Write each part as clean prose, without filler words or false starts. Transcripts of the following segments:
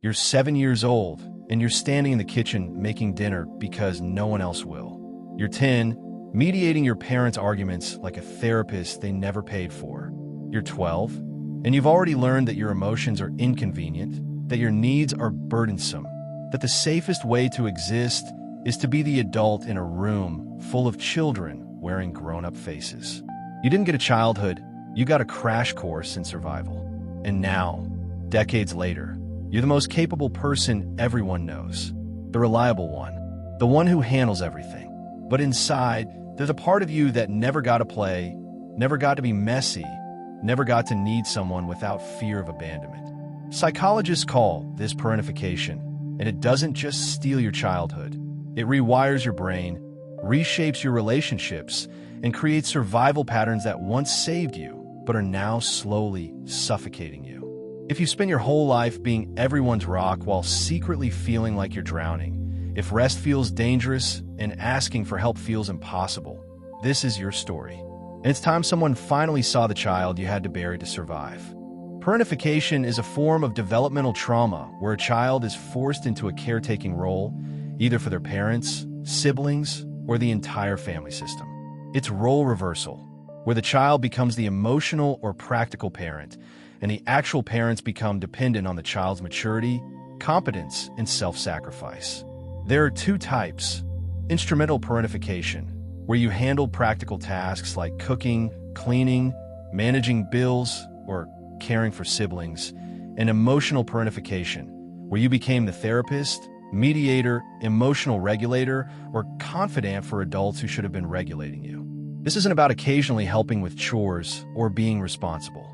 You're 7 years old, and you're standing in the kitchen making dinner because no one else will. You're 10, mediating your parents' arguments like a therapist they never paid for. You're 12, and you've already learned that your emotions are inconvenient, that your needs are burdensome, that the safest way to exist is to be the adult in a room full of children wearing grown-up faces. You didn't get a childhood, you got a crash course in survival. And now, decades later, you're the most capable person everyone knows, the reliable one, the one who handles everything. But inside, there's a part of you that never got to play, never got to be messy, never got to need someone without fear of abandonment. Psychologists call this parentification, and it doesn't just steal your childhood. It rewires your brain, reshapes your relationships, and creates survival patterns that once saved you, but are now slowly suffocating you. If you spend your whole life being everyone's rock while secretly feeling like you're drowning, if rest feels dangerous and asking for help feels impossible, this is your story. And it's time someone finally saw the child you had to bury to survive. Parentification is a form of developmental trauma where a child is forced into a caretaking role, either for their parents, siblings, or the entire family system. It's role reversal, where the child becomes the emotional or practical parent, and the actual parents become dependent on the child's maturity, competence, and self-sacrifice. There are two types: instrumental parentification, where you handle practical tasks like cooking, cleaning, managing bills, or caring for siblings, and emotional parentification, where you became the therapist, mediator, emotional regulator, or confidant for adults who should have been regulating you. This isn't about occasionally helping with chores or being responsible.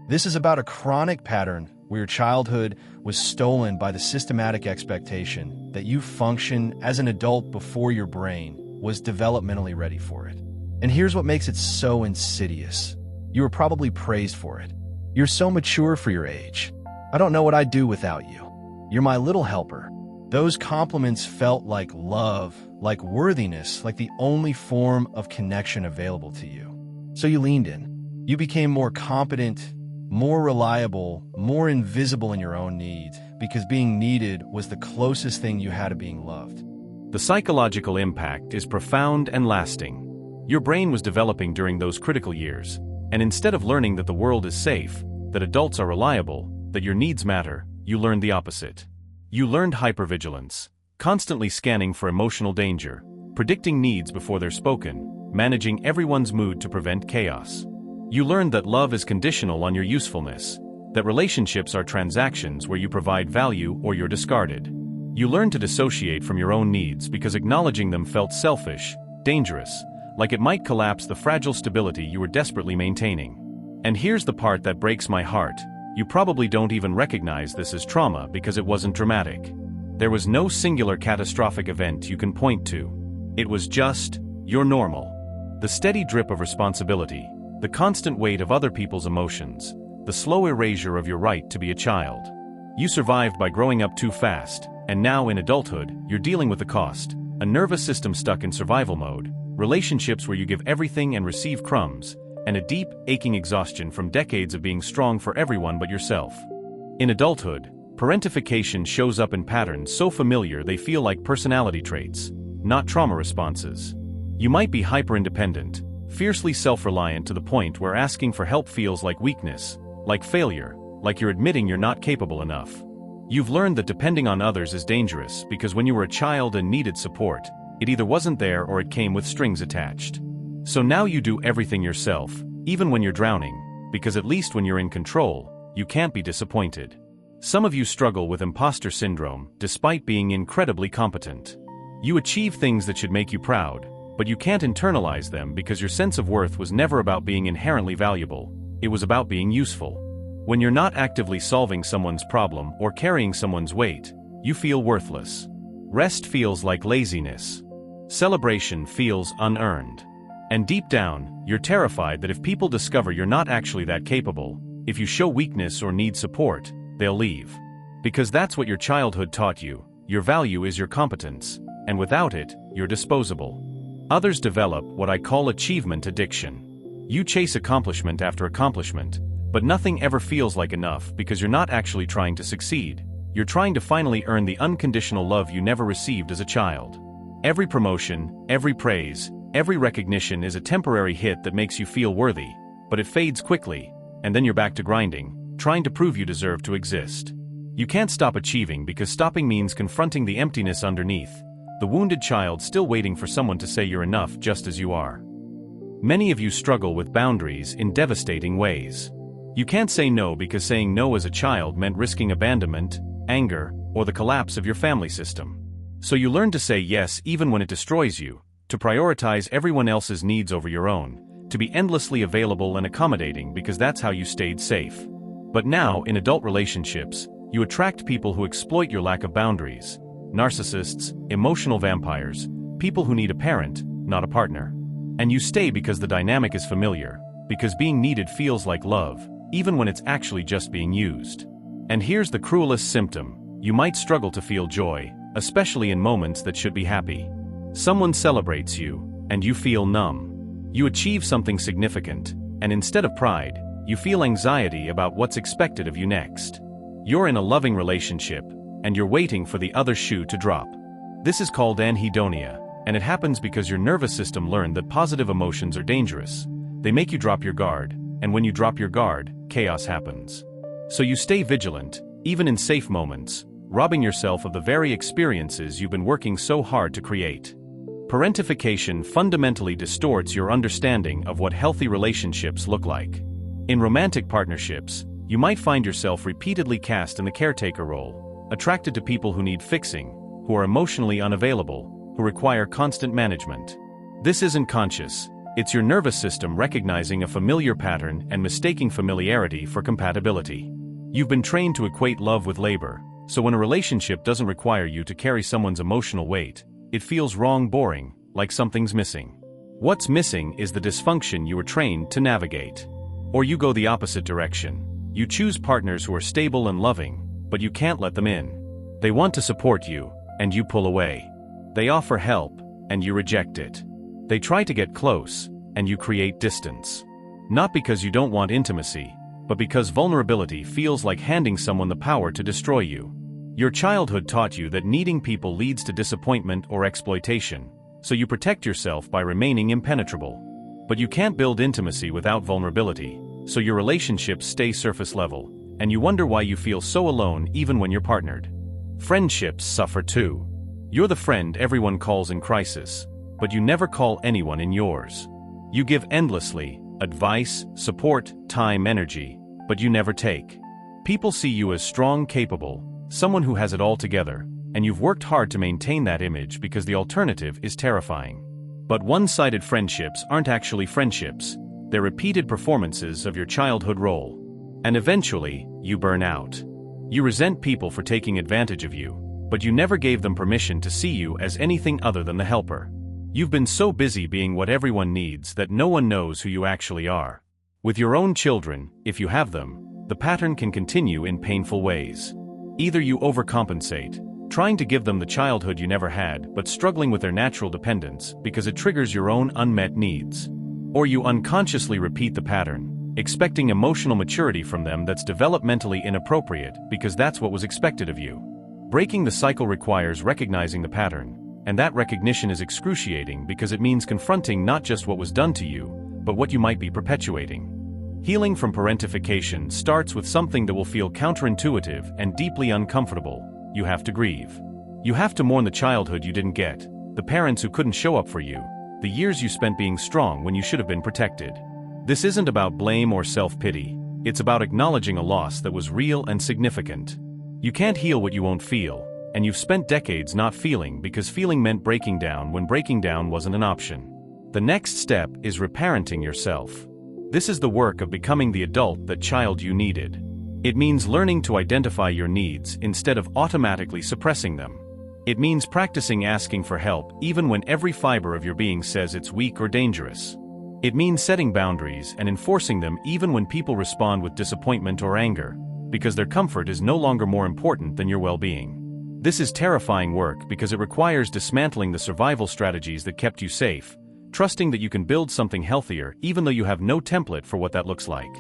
This is about a chronic pattern where your childhood was stolen by the systematic expectation that you function as an adult before your brain was developmentally ready for it. And here's what makes it so insidious. You were probably praised for it. You're so mature for your age. I don't know what I'd do without you. You're my little helper. Those compliments felt like love, like worthiness, like the only form of connection available to you. So you leaned in. You became more competent, more reliable, more invisible in your own needs, because being needed was the closest thing you had to being loved. The psychological impact is profound and lasting. Your brain was developing during those critical years, and instead of learning that the world is safe, that adults are reliable, that your needs matter, you learned the opposite. You learned hypervigilance, constantly scanning for emotional danger, predicting needs before they're spoken, managing everyone's mood to prevent chaos. You learned that love is conditional on your usefulness, that relationships are transactions where you provide value or you're discarded. You learned to dissociate from your own needs because acknowledging them felt selfish, dangerous, like it might collapse the fragile stability you were desperately maintaining. And here's the part that breaks my heart. You probably don't even recognize this as trauma because it wasn't dramatic. There was no singular catastrophic event you can point to. It was just, you're normal. The steady drip of responsibility, the constant weight of other people's emotions, the slow erasure of your right to be a child. You survived by growing up too fast, and now in adulthood, you're dealing with the cost, a nervous system stuck in survival mode, relationships where you give everything and receive crumbs, and a deep, aching exhaustion from decades of being strong for everyone but yourself. In adulthood, parentification shows up in patterns so familiar they feel like personality traits, not trauma responses. You might be hyperindependent, fiercely self-reliant to the point where asking for help feels like weakness, like failure, like you're admitting you're not capable enough. You've learned that depending on others is dangerous because when you were a child and needed support, it either wasn't there or it came with strings attached. So now you do everything yourself, even when you're drowning, because at least when you're in control, you can't be disappointed. Some of you struggle with imposter syndrome despite being incredibly competent. You achieve things that should make you proud, but you can't internalize them because your sense of worth was never about being inherently valuable, it was about being useful. When you're not actively solving someone's problem or carrying someone's weight, you feel worthless. Rest feels like laziness. Celebration feels unearned. And deep down, you're terrified that if people discover you're not actually that capable, if you show weakness or need support, they'll leave. Because that's what your childhood taught you, your value is your competence, and without it, you're disposable. Others develop what I call achievement addiction. You chase accomplishment after accomplishment, but nothing ever feels like enough because you're not actually trying to succeed. you're trying to finally earn the unconditional love you never received as a child. Every promotion, every praise, every recognition is a temporary hit that makes you feel worthy, but it fades quickly, and then you're back to grinding, trying to prove you deserve to exist. You can't stop achieving because stopping means confronting the emptiness underneath, the wounded child still waiting for someone to say you're enough just as you are. Many of you struggle with boundaries in devastating ways. You can't say no because saying no as a child meant risking abandonment, anger, or the collapse of your family system. So you learn to say yes even when it destroys you, to prioritize everyone else's needs over your own, to be endlessly available and accommodating because that's how you stayed safe. But now, in adult relationships, you attract people who exploit your lack of boundaries. Narcissists, emotional vampires, people who need a parent, not a partner. And you stay because the dynamic is familiar, because being needed feels like love, even when it's actually just being used. And here's the cruelest symptom: you might struggle to feel joy, especially in moments that should be happy. Someone celebrates you, and you feel numb. You achieve something significant, and instead of pride, you feel anxiety about what's expected of you next. You're in a loving relationship, and you're waiting for the other shoe to drop. This is called anhedonia, and it happens because your nervous system learned that positive emotions are dangerous. They make you drop your guard, and when you drop your guard, chaos happens. So you stay vigilant, even in safe moments, robbing yourself of the very experiences you've been working so hard to create. Parentification fundamentally distorts your understanding of what healthy relationships look like. In romantic partnerships, you might find yourself repeatedly cast in the caretaker role, attracted to people who need fixing, who are emotionally unavailable, who require constant management. This isn't conscious, it's your nervous system recognizing a familiar pattern and mistaking familiarity for compatibility. You've been trained to equate love with labor, so when a relationship doesn't require you to carry someone's emotional weight, it feels wrong, boring, like something's missing. What's missing is the dysfunction you were trained to navigate. Or you go the opposite direction. You choose partners who are stable and loving, but you can't let them in. They want to support you, and you pull away. They offer help, and you reject it. They try to get close, and you create distance. Not because you don't want intimacy, but because vulnerability feels like handing someone the power to destroy you. Your childhood taught you that needing people leads to disappointment or exploitation, so you protect yourself by remaining impenetrable. But you can't build intimacy without vulnerability, so your relationships stay surface level, and you wonder why you feel so alone even when you're partnered. Friendships suffer too. You're the friend everyone calls in crisis, but you never call anyone in yours. You give endlessly, advice, support, time, energy, but you never take. People see you as strong, capable, someone who has it all together, and you've worked hard to maintain that image because the alternative is terrifying. But one-sided friendships aren't actually friendships, they're repeated performances of your childhood role. And eventually, you burn out. You resent people for taking advantage of you, but you never gave them permission to see you as anything other than the helper. You've been so busy being what everyone needs that no one knows who you actually are. With your own children, if you have them, the pattern can continue in painful ways. Either you overcompensate, trying to give them the childhood you never had but struggling with their natural dependence because it triggers your own unmet needs. Or you unconsciously repeat the pattern, expecting emotional maturity from them that's developmentally inappropriate because that's what was expected of you. Breaking the cycle requires recognizing the pattern, and that recognition is excruciating because it means confronting not just what was done to you, but what you might be perpetuating. Healing from parentification starts with something that will feel counterintuitive and deeply uncomfortable. You have to grieve. You have to mourn the childhood you didn't get, the parents who couldn't show up for you, the years you spent being strong when you should have been protected. This isn't about blame or self-pity, it's about acknowledging a loss that was real and significant. You can't heal what you won't feel, and you've spent decades not feeling because feeling meant breaking down when breaking down wasn't an option. The next step is reparenting yourself. This is the work of becoming the adult that child you needed. It means learning to identify your needs instead of automatically suppressing them. It means practicing asking for help even when every fiber of your being says it's weak or dangerous. It means setting boundaries and enforcing them even when people respond with disappointment or anger, because their comfort is no longer more important than your well-being. This is terrifying work because it requires dismantling the survival strategies that kept you safe, trusting that you can build something healthier even though you have no template for what that looks like.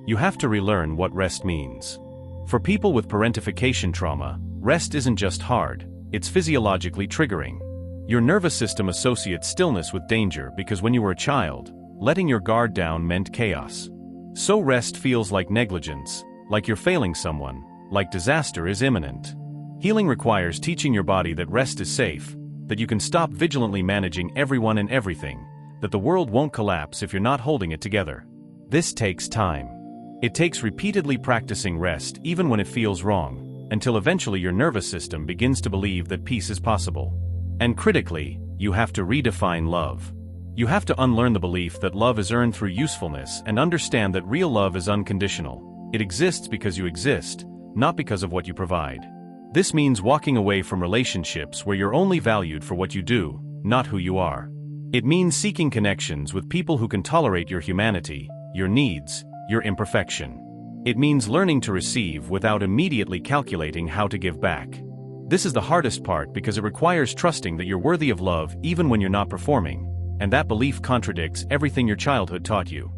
You have to relearn what rest means. For people with parentification trauma, rest isn't just hard, it's physiologically triggering. Your nervous system associates stillness with danger because when you were a child, letting your guard down meant chaos. So rest feels like negligence, like you're failing someone, like disaster is imminent. Healing requires teaching your body that rest is safe, that you can stop vigilantly managing everyone and everything, that the world won't collapse if you're not holding it together. This takes time. It takes repeatedly practicing rest even when it feels wrong, until eventually your nervous system begins to believe that peace is possible. And critically, you have to redefine love. You have to unlearn the belief that love is earned through usefulness and understand that real love is unconditional. It exists because you exist, not because of what you provide. This means walking away from relationships where you're only valued for what you do, not who you are. It means seeking connections with people who can tolerate your humanity, your needs, your imperfection. It means learning to receive without immediately calculating how to give back. This is the hardest part because it requires trusting that you're worthy of love even when you're not performing, and that belief contradicts everything your childhood taught you.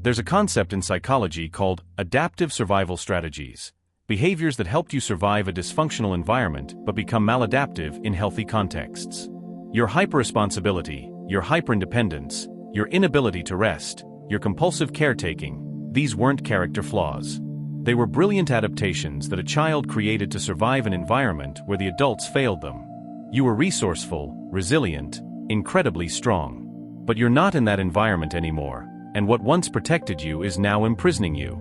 There's a concept in psychology called adaptive survival strategies, behaviors that helped you survive a dysfunctional environment but become maladaptive in healthy contexts. Your hyperresponsibility, your hyperindependence, your inability to rest, your compulsive caretaking, these weren't character flaws. They were brilliant adaptations that a child created to survive an environment where the adults failed them. You were resourceful, resilient, incredibly strong. But you're not in that environment anymore, and what once protected you is now imprisoning you.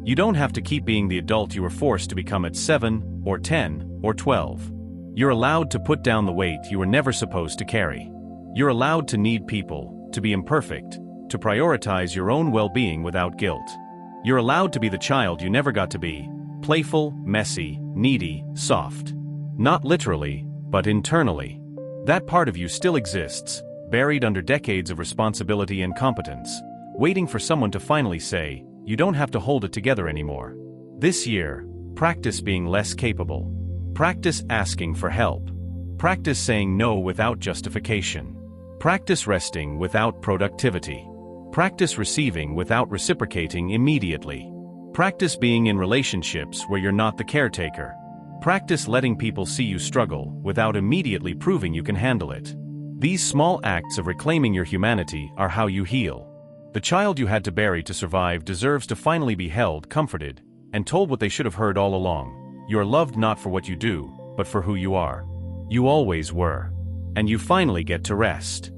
You don't have to keep being the adult you were forced to become at 7, or 10, or 12. You're allowed to put down the weight you were never supposed to carry. You're allowed to need people, to be imperfect, to prioritize your own well-being without guilt. You're allowed to be the child you never got to be, playful, messy, needy, soft. Not literally, but internally. That part of you still exists, buried under decades of responsibility and competence, waiting for someone to finally say, you don't have to hold it together anymore. This year, practice being less capable. Practice asking for help. Practice saying no without justification. Practice resting without productivity. Practice receiving without reciprocating immediately. Practice being in relationships where you're not the caretaker. Practice letting people see you struggle without immediately proving you can handle it. These small acts of reclaiming your humanity are how you heal. The child you had to bury to survive deserves to finally be held, comforted, and told what they should have heard all along. You are loved not for what you do, but for who you are. You always were. And you finally get to rest.